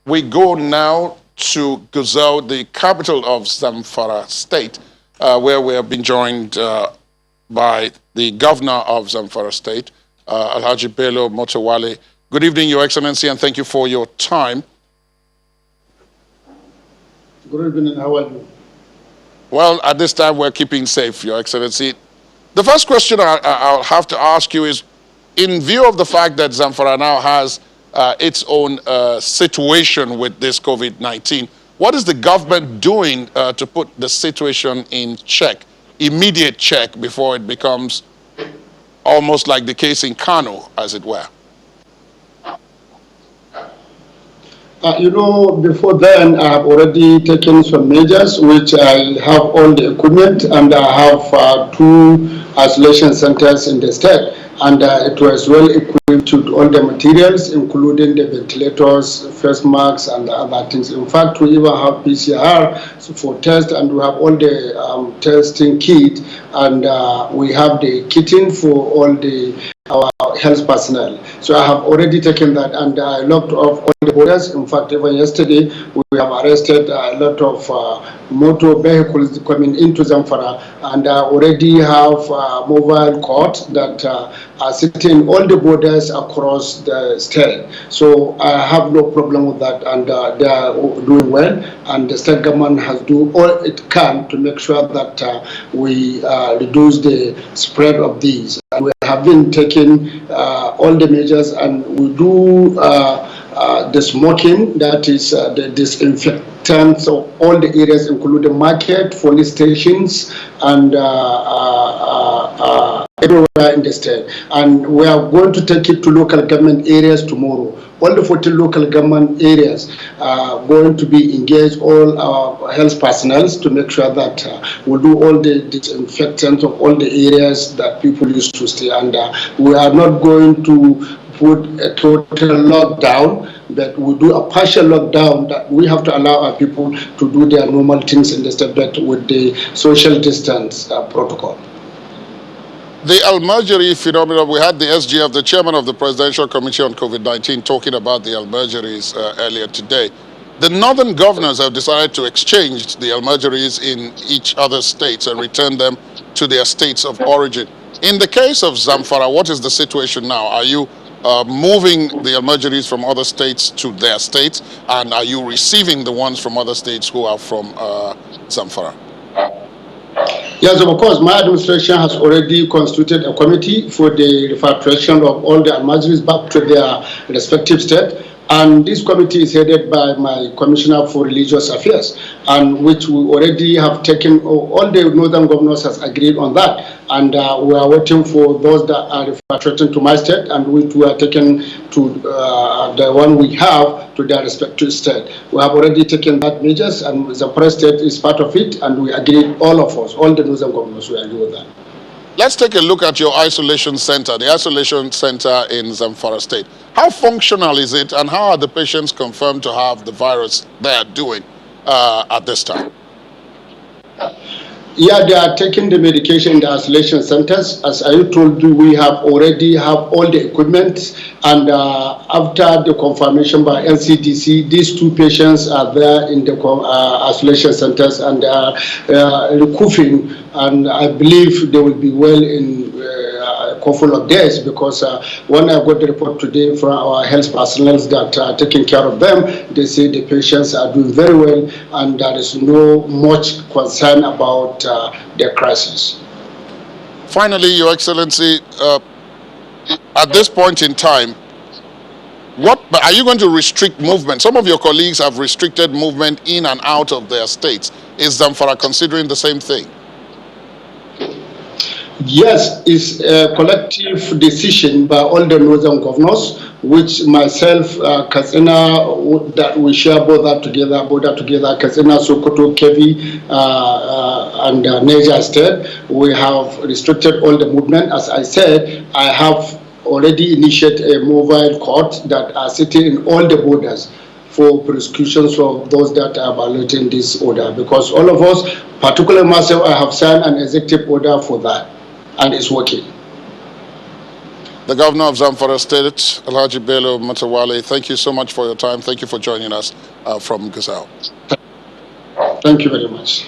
We go now to Gusau, the capital of Zamfara state, where we have been joined by the governor of Zamfara state, Alhaji Bello Matawalle. Good evening, Your Excellency, and thank you for your time. Good evening, how are you? Well, at this time, we're keeping safe, Your Excellency. The first question I'll have to ask you is, in view of the fact that Zamfara now has its own situation with this COVID-19, what is the government doing to put the situation in check, immediate check, before it becomes almost like the case in Kano, as it were? Before then, I have already taken some measures, which I have all the equipment, and I have two isolation centers in the state, and it was well equipped with all the materials, including the ventilators, face masks, and other things. In fact, we even have PCR for test, and we have all the testing kit, and we have the kitting for all our health personnel. So I have already taken that, and I locked off all the borders. In fact, even yesterday, we have arrested a lot of motor vehicles coming into Zamfara, and I already have mobile court that are sitting all the borders across the state. So I have no problem with that, and they are doing well, and the state government has done all it can to make sure that we reduce the spread of these. And we have been taking all the measures, and we do the smoking, that is the disinfectants of all the areas, including market, police stations, and everywhere in the state. And we are going to take it to local government areas tomorrow. All the 40 local government areas are going to be engaged, all our health personnel, to make sure that we'll do all the disinfectants of all the areas that people used to stay. And we are not going to put a total lockdown, but we do a partial lockdown, that we have to allow our people to do their normal things in the state, but with the social distance protocol. The Al-Majri phenomenon, we had the SGF, the chairman of the Presidential Committee on COVID-19, talking about the Al-Majris earlier today. The northern governors have decided to exchange the Al-Majris in each other states and return them to their states of origin. In the case of Zamfara, what is the situation now? Are you moving the Al-Majris from other states to their states, and are you receiving the ones from other states who are from Zamfara? Yes, of course. My administration has already constituted a committee for the repatriation of all the Al-Majris back to their respective state. And this committee is headed by my Commissioner for Religious Affairs, and which we already have taken, all the northern governors has agreed on that. And we are waiting for those that are repatriating to my state, and which we are taken to the one we have to their respective state. We have already taken that measures, and the Zamfara state is part of it, and we agreed, all of us, all the northern governors, we agree with that. Let's take a look at your isolation center, the isolation center in Zamfara state. How functional is it, and how are the patients confirmed to have the virus they are doing at this time? Yeah, they are taking the medication in the isolation centers. As I told you, we have already have all the equipment, and after the confirmation by NCDC, these two patients are there in the isolation centers, and they are recuperating, and I believe they will be well in a couple of days, because when I got the report today from our health personnel that are taking care of them, they say the patients are doing very well, and there is no much concern about their crisis. Finally, Your Excellency, at this point in time, what are you going to restrict movement? Some of your colleagues have restricted movement in and out of their states. Is Zamfara considering the same thing? Yes, it's a collective decision by all the northern governors, which myself, Katsina, that we share border together, Katsina, Sokoto, Kevi, and Niger State. We have restricted all the movement. As I said, I have already initiated a mobile court that are sitting in all the borders for prosecutions of those that are violating this order, because all of us, particularly myself, I have signed an executive order for that, and it's working. the governor of Zamfara State, Alhaji Bello Matawalle. Thank you so much for your time. Thank you for joining us from Gusau. Thank you very much.